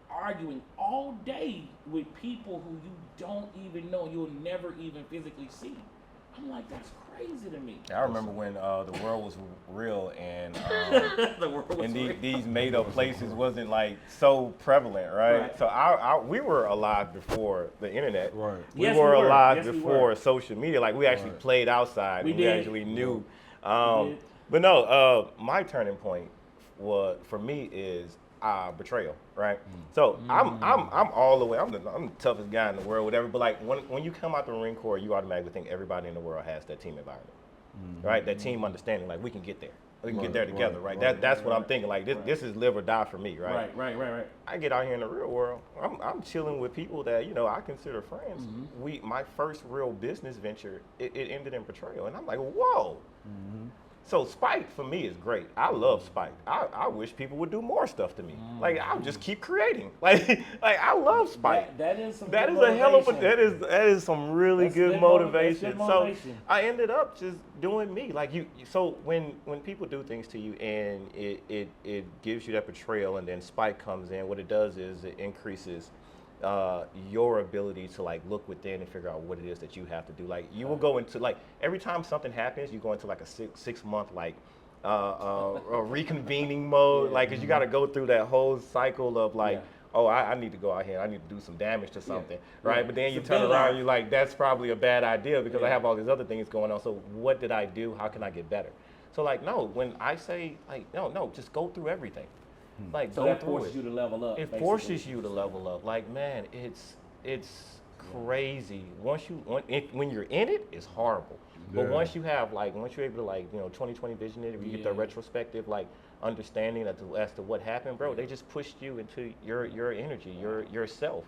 arguing all day with people who you don't even know, you'll never even physically see. I'm like, that's crazy to me. I remember when the world was real and The world was and real. these made up places wasn't like so prevalent, right? Right. So we were alive before the internet. Right. We Yes, were we were. alive Yes, we before were. social media. Like we actually Right. played outside. We and did. We actually knew. We did. But no, my turning point for me is betrayal, right? So I'm all the way. I'm the toughest guy in the world, whatever. But like when you come out the Marine Corps, you automatically think everybody in the world has that team environment, right? That team understanding, like we can get there. We can get there together, right? That's what I'm thinking. Like this is live or die for me, right? Right. I get out here in the real world. I'm chilling with people that I consider friends. My first real business venture, it ended in betrayal, and I'm like, whoa. So spite for me is great. I love spite. I wish people would do more stuff to me. Like I'll just keep creating. Like I love spite. That is some That good is a hell of a motivation. that is some really That's good good motivation. that's good motivation. So I ended up just doing me. Like so when people do things to you and it gives you that betrayal and then spite comes in, what it does is it increases your ability to like look within and figure out what it is that you have to do. Like you will go into like every time something happens, you go into like a six month like reconvening mode. Like 'cause you got to go through that whole cycle of like. Yeah. Oh, I need to go out here. I need to do some damage to something, right? Yeah. But then you It's a turn build around, out. you're like, that's probably a bad idea because I Yeah. have all these other things going on. So what did I do? How can I get better? So like, no, when I say like, no, just go through everything. Like So go that through forces it. you to level up. It basically. forces you to level up. Like man, it's crazy. When you're in it, it's horrible. But Yeah. once you're able to like 20/20 vision it, you get the Yeah. retrospective like understanding as to what happened, bro. They just pushed you into your energy, yourself,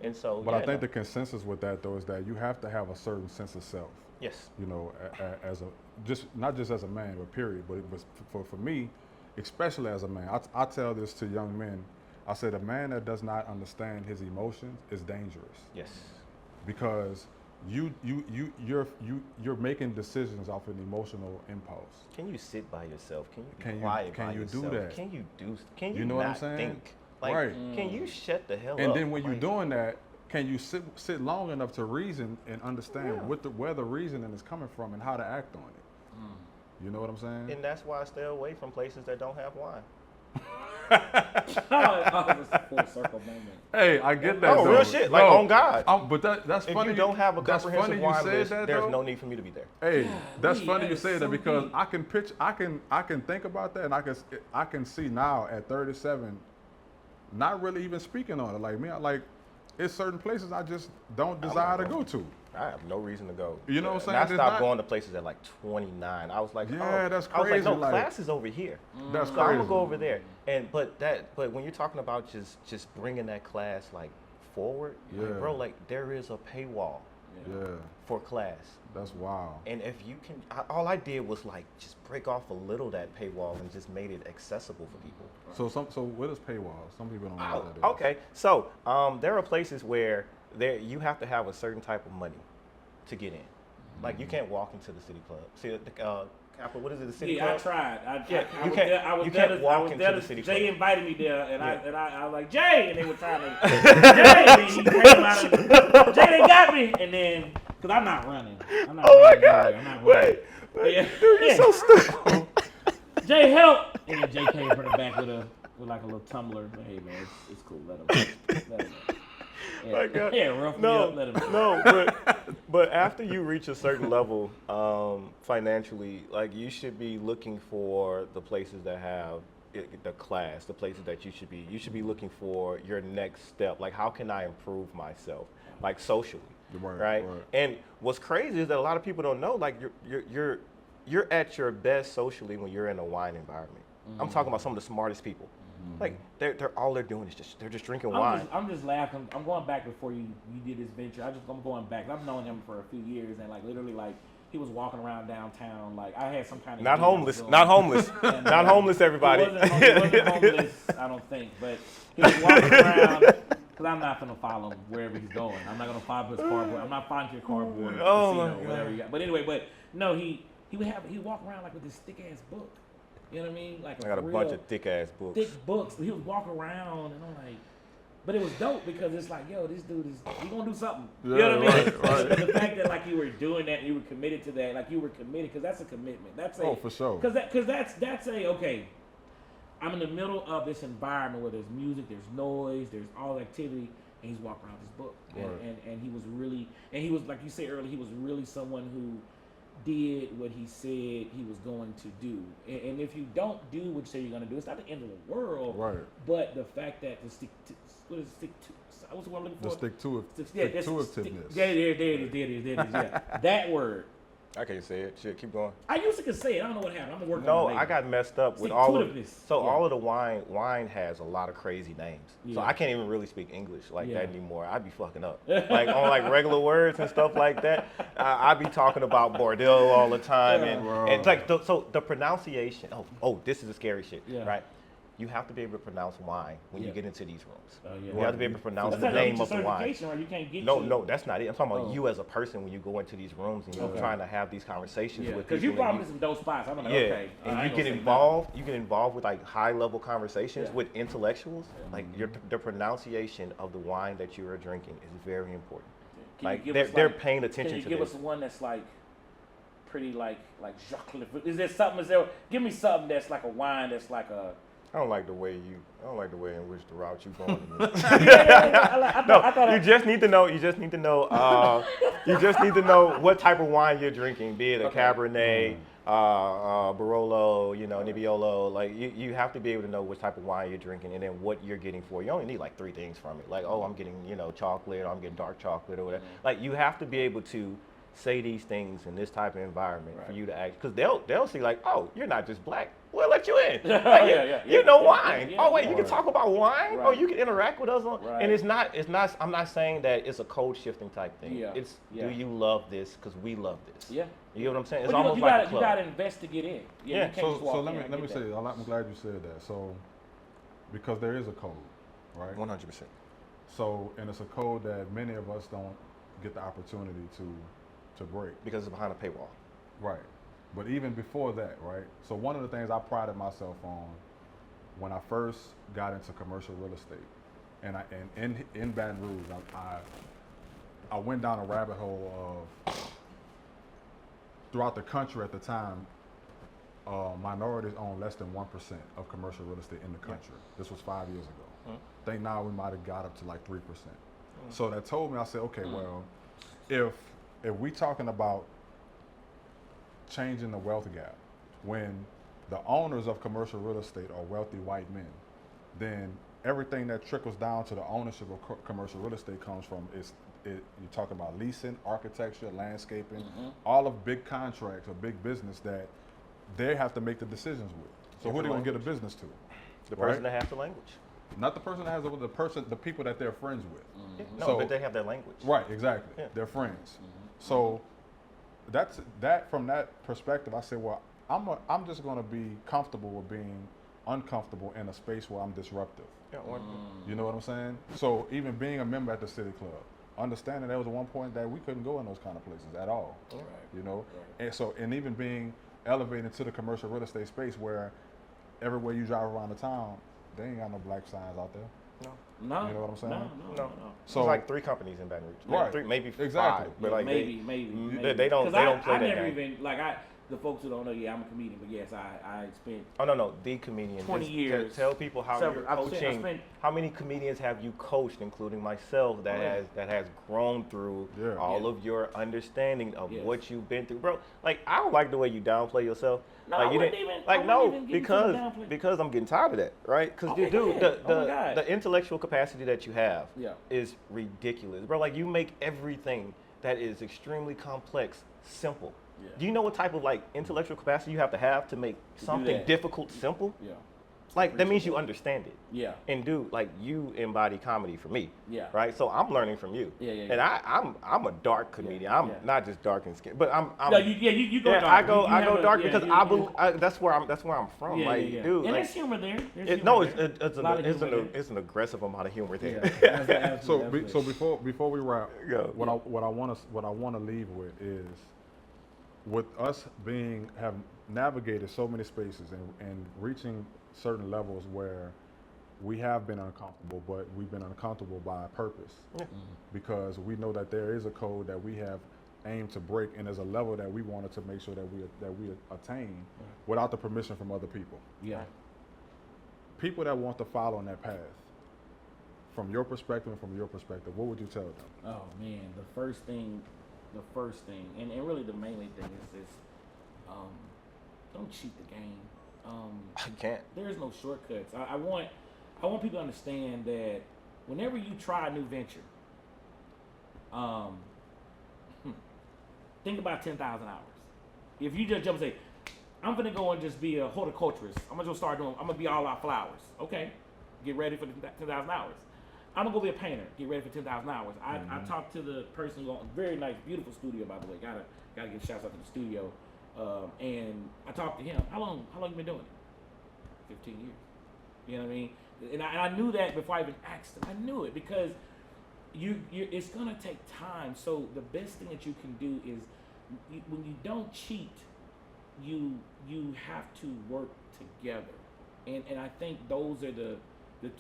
and so. But yeah, I think no. the consensus with that though is that you have to have a certain sense of self. Yes. As not just as a man, but period. But it was for me, especially as a man. I tell this to young men. I said a man that does not understand his emotions is dangerous Yes. because you're making decisions off an emotional impulse. Can you sit by yourself? Can you be Can you- quiet can by you do yourself? that? Can you You know what I'm not saying? think? Like, Right. can you shut the hell up? And then when you're Like, doing that, can you sit long enough to reason and understand Yeah. where the reasoning is coming from and how to act on it? You know what I'm saying? and that's why I stay away from places that don't have wine. Oh, it's a full circle moment. Hey, I get that. No, though. real shit. Like, on God. But that's If funny. you don't have a that's comprehensive funny you wine said list, that, there's though. no need for me to be there. Hey, that's Golly, funny that you is say that so because deep. I can think about that and I can see now at 37, not really even speaking on it. Like me, it's certain places I just don't desire to go to. I have no reason to go. You know what I'm And I saying? stopped There's going to places at like 29. I was like, Yeah, oh. that's I was like, crazy, no, like- class is over here. That's So I'm crazy. gonna go over there. But when you're talking about just bringing that class like forward, Yeah. like, bro, like there is a paywall Yeah, for class. that's wild. And if you can, all I did was like just break off a little of that paywall and just made it accessible for people. So what is paywall? Some people don't know Oh, what that is. okay. So there are places where you have to have a certain type of money to get in. Like you can't walk into the city club. See the Capitol, what is it? The city Yeah, I club. tried. Yeah, I you was can't- there- I was you there can't to- walk I was into there the to- city Jay club. invited me there, and Yeah. I was like, Jay, and they were trying to, Jay, and he came out of, Jay, they got me, and then, because I'm not running. I'm not Oh my running God! anywhere. I'm not running. Wait, Yeah. dude, you're so stupid. Jay, help! And then Jay came from the back with like a little tumbler. But, hey man, it's cool. Let him. Yeah, My God. yeah, rough me up. Let him. No, but after you reach a certain level financially, like you should be looking for the places that have the class, the places that you should be. You should be looking for your next step. Like, how can I improve myself, like socially, right? And what's crazy is that a lot of people don't know. Like, you're at your best socially when you're in a wine environment. I'm talking about some of the smartest people. Like they're all they're doing is just drinking wine. I'm just laughing. I'm going back before you did this venture. I'm going back. I've known him for a few years, and like literally like he was walking around downtown. Like I had some kind of Not deal homeless, going. not homeless, And, not homeless. Everybody. He wasn't homeless, I don't think, but he was walking around. Because I'm not gonna follow him wherever he's going. I'm not gonna follow his cardboard. I'm not following your cardboard. Oh, casino, my God. whatever you got. But anyway, no, he walk around like with this thick ass book. You know what I mean? Like I got a real bunch of thick ass books. thick books. He was walking around, and I'm like, But it was dope because it's like, yo, this dude he gonna do something. Yeah, You know what I mean? right. The fact that like you were doing that, and you were committed to that, like you were committed, because that's a commitment. That's a, Oh, for sure. Because that's a okay. I'm in the middle of this environment where there's music, there's noise, there's all activity, and he's walking around with this book. And he was really, and he was, like you said earlier, he was really someone who did what he said he was going to do. And if you don't do what you say you're going to do, it's not the end of the world. Right. But the fact that the stick to, what is it, stick to, what's the word I'm looking for? The stick to it. Yeah, Stick-to-itiveness. there it is. Yeah. That word. I can't say it. Shit, keep going. I used to say it. I don't know what happened. I'm gonna work No, on it later. I got messed up with all of Stick-to-itiveness. so Yeah. all of the wine has a lot of crazy names. So Yeah. I can't even really speak English like Yeah. that anymore. I'd be fucking up. Like on like regular words and stuff like that. I'd be talking about Bordeaux all the time Yeah. and it's like so the pronunciation. Oh, this is the scary shit, Yeah. right? You have to be able to pronounce wine when you Yeah. get into these rooms. Oh, yeah. You have to be able to pronounce That's the not name your of the wine. certification, right? You can't get No, that's not it. I'm talking about Oh. you as a person when you go into these rooms and you're Okay. trying to have these conversations with Because people. you and probably in some dope spots. I'm like, yeah, okay. I and ain't you gonna get say involved. You get involved with like high level conversations Yeah. with intellectuals. Like the pronunciation of the wine that you are drinking is very important. nothing. Can Like you give they're us, paying attention Can you to give this. us one that's like pretty like chocolate? Is there something? Give me something that's like a wine that's like a. I don't like the way in which the route you're going. I thought You just need to know. You just need to know. You just need to know what type of wine you're drinking, be it a Okay. Cabernet, Barolo, Nebbiolo. Like you have to be able to know what type of wine you're drinking, and then what you're getting for. You only need like 3 things from it. Like, oh, I'm getting chocolate, or I'm getting dark chocolate, or whatever. Like you have to be able to say these things in this type of environment for you to act, because they'll see like, oh, you're not just black. We'll let you in. Like, you know wine. Oh wait, you can talk about wine. Oh, Right. you can interact with us. Right. And it's not. I'm not saying that it's a code shifting type thing. Yeah. It's Yeah. do you love this because we love this. Yeah. You know what I'm saying? It's But almost you like a gotta, club. you gotta invest to get in. Yeah. You can't just walk So in. let I me get say, that. I'm glad you said that. So because there is a code, right? 100%. So and it's a code that many of us don't get the opportunity to break. Because it's behind a paywall. Right. But even before that, right? So one of the things I prided myself on when I first got into commercial real estate, and in Baton Rouge, I went down a rabbit hole of throughout the country at the time, minorities own less than 1% of commercial real estate in the country. This was 5 years ago. I think now we might have got up to like 3%. So that told me, I said, okay, well, if we talking about changing the wealth gap, when the owners of commercial real estate are wealthy white men, then everything that trickles down to the ownership of commercial real estate comes from you're talking about leasing, architecture, landscaping, all of big contracts or big business that they have to make the decisions with. So who are they going to get a business to? The Right? person that has the language. Not the person that has the people that they're friends with. No, So- but they have their language. Right, exactly. Yeah. They're friends. So that's that. From that perspective, I said, well, I'm just going to be comfortable with being uncomfortable in a space where I'm disruptive. Yeah, You know what I'm saying? So even being a member at the City Club, understanding there was one point that we couldn't go in those kind of places at all. Right. You know, and even being elevated to the commercial real estate space where everywhere you drive around the town, they ain't got no black signs out there. No. You know what I'm saying? No. So It's like 3 companies in Baton Rouge. Right. 3, maybe Exactly. 5. But Yeah, like maybe. they don't 'Cause play I that never game. even the folks who don't know. Yeah, I'm a comedian, but yes, I spent. Oh no, the comedian. 20 Just years. Tell people how Several- you're I've spent- coaching. spent- How many comedians have you coached, including myself, that Oh, yeah. has grown through Yeah. all Yeah. of your understanding of Yes. what you've been through, bro? Like I don't like the way you downplay yourself. No, like I you wouldn't didn't, even- I like wouldn't no, even get into the downplay. because I'm getting tired of that, right? Because Okay, dude, go ahead. the Oh my God. the intellectual capacity that you have Yeah. is ridiculous, bro. Like you make everything that is extremely complex simple. Yeah. Do you know what type of like intellectual capacity you have to make do something that. difficult simple? Yeah. Like that means you understand it. Yeah. And dude, like you embody comedy for me. Yeah. Right. So I'm learning from you. Yeah, yeah, And yeah. I'm a dark comedian. Yeah, I'm yeah. not just dark and skin, but I'm No, you go yeah, dark. I go You have a- dark yeah, because that's where I'm from. Yeah, like, yeah, yeah. dude, And like, there's humor there. There's it, humor no, there. it's A lot of humor there. it's an aggressive amount of humor there. Yeah. So Absolutely. before we wrap, Yeah. what I want to leave with is, with us have navigated so many spaces and reaching certain levels where we have been uncomfortable, but we've been uncomfortable by purpose Yeah. because we know that there is a code that we have aimed to break, and there's a level that we wanted to make sure that we attain without the permission from other people. Yeah. People that want to follow on that path, from your perspective and from your perspective, what would you tell them? Oh man, the first thing, and really the mainly thing is don't cheat the game. I can't. There's no shortcuts. I want people to understand that whenever you try a new venture, think about 10,000 hours. If you just jump and say, I'm gonna go and just be a horticulturist. I'm gonna be all out flowers. Okay, get ready for the 10,000 hours. I'm gonna go be a painter. Get ready for 10,000 hours. I talked to the person who owned a very nice, beautiful studio, by the way. Gotta give shouts out to the studio. And I talked to him. How long you been doing it? 15 years. You know what I mean? And I knew that before I even asked him. I knew it because it's gonna take time. So the best thing that you can do is when you don't cheat, you have to work together. And I think those are the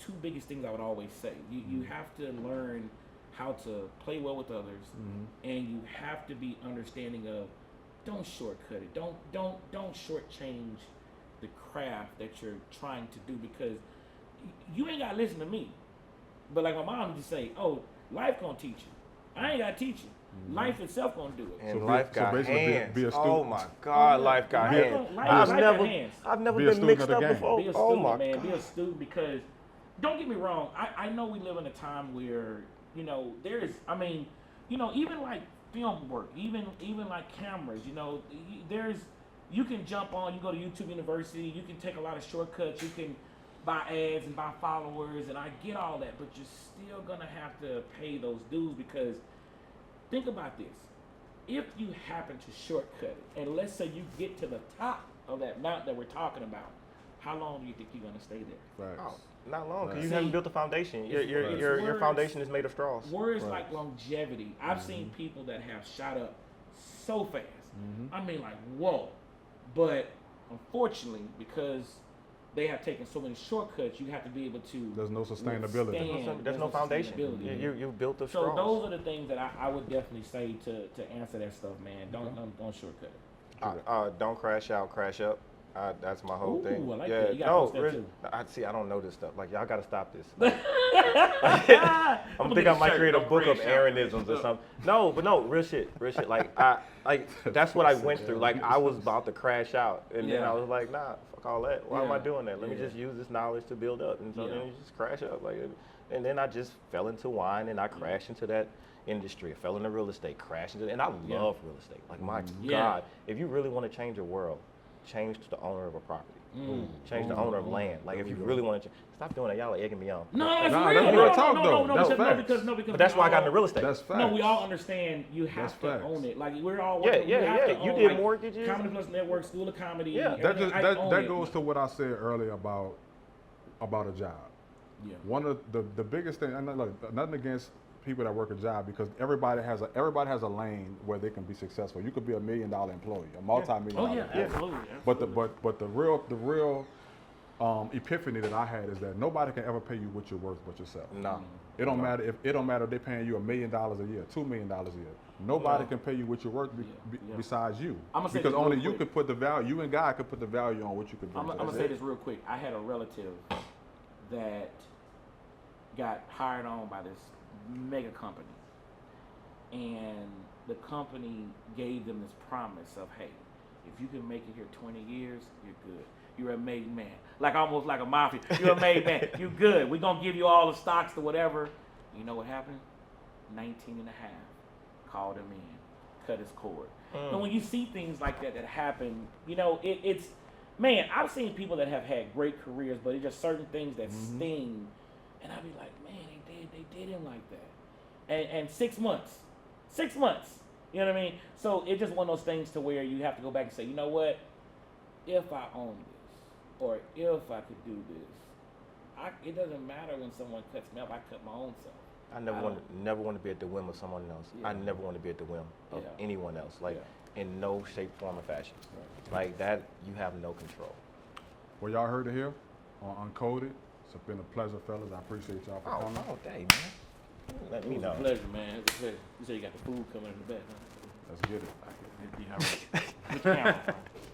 two biggest things I would always say. You have to learn how to play well with others, and you have to be understanding of don't shortcut it. Don't shortchange the craft that you're trying to do because you ain't gotta listen to me. But like my mom used to say, "Oh, life gonna teach you. I ain't gotta teach you. Life itself gonna do it." And So life so got basically hands. be a student. Oh my God, life got Life hands. got hands. I've never Be a been student mixed of the up game. before. Be a Oh student, my man. God. Be a student because don't get me wrong. I know we live in a time where even like film work, even like cameras. You can jump on. You go to YouTube University. You can take a lot of shortcuts. You can buy ads and buy followers, and I get all that, but you're still gonna have to pay those dues because think about this. If you happen to shortcut it, and let's say you get to the top of that mountain that we're talking about, how long do you think you're gonna stay there? Facts. Oh, not long, because you See, haven't built a foundation. it's Your words. foundation is made of straws. Words Right. like longevity. I've seen people that have shot up so fast. I mean, like, whoa. But unfortunately, because they have taken so many shortcuts, you have to be able to. There's no sustainability. withstand. There's no foundation. sustainability. You built the So straws. those are the things that I would definitely say to answer that stuff, man. Don't shortcut it. Don't crash out, crash up. That's my whole Ooh, thing. I like yeah, that. You gotta no, post that really. too. I don't know this stuff. Like y'all gotta stop this. I'm I think I might create a book of Aaronisms or something. No, but no, real shit. Like that's what I went through. Like I was about to crash out, and then Yeah. I was like, nah, fuck all that. Why am I Yeah. doing that? Let me Yeah. just use this knowledge to build up, and so Yeah. then you just crash up. And then I just fell into wine, and I crashed into that industry. I fell into real estate, crashed into, and I love real estate. Like my Yeah. God, if you really want to change the world, change to the owner of a property. Change the owner of land. Like if you really want to, stop doing that. Y'all are egging me on. No, that's Nah, real. that's No, real no, talk, no, though. no, That's because facts. because But that's why I got into we real all- estate. That's facts. No, we all understand you have That's to facts. own it. Like we're all Yeah, working, we have to you own, did like, mortgages. Comedy Plus Network, School of Comedy. Yeah. everything. I own That it. goes to what I said earlier about a job. Yeah. One of the biggest thing, and look, nothing against people that work a job because everybody has a lane where they can be successful. You could be $1 million employee, a multi-million Oh dollar yeah, employee. absolutely. But the real epiphany that I had is that nobody can ever pay you what you're worth but yourself. No. It don't matter if they're paying you $1 million a year, $2 million a year. Nobody can pay you what you're worth besides you. I'ma say Because this only real you quick. could put the value. You and God could put the value on what you could bring. I'm gonna say this real quick. I had a relative that got hired on by this mega company, and the company gave them this promise of, hey, if you can make it here 20 years, you're good. You're a made man. Like almost like a mafia. You're a made man. You're good. We're gonna give you all the stocks or whatever. You know what happened? 19 and a half. Called him in. Cut his cord. And when you see things like that happen, it's man, I've seen people that have had great careers, but it's just certain things that sting. And I'd be like, man, they did him like that. And 6 months. 6 months. You know what I mean? So it's just one of those things to where you have to go back and say, you know what? If I own this, or if I could do this, it doesn't matter when someone cuts me up. I cut my own self. I never want to be at the whim of someone else. Yeah. I never want to be at the whim of Yeah. anyone else. Like in no shape, form, or fashion. Like that, you have no control. Well, y'all heard it here on Uncoded. It's been a pleasure, fellas. I appreciate y'all for Oh, coming. all day, man. Let me It was know. a pleasure, man. It was a pleasure. You said you got the food coming in the back, huh? Let's get it. Get the camera.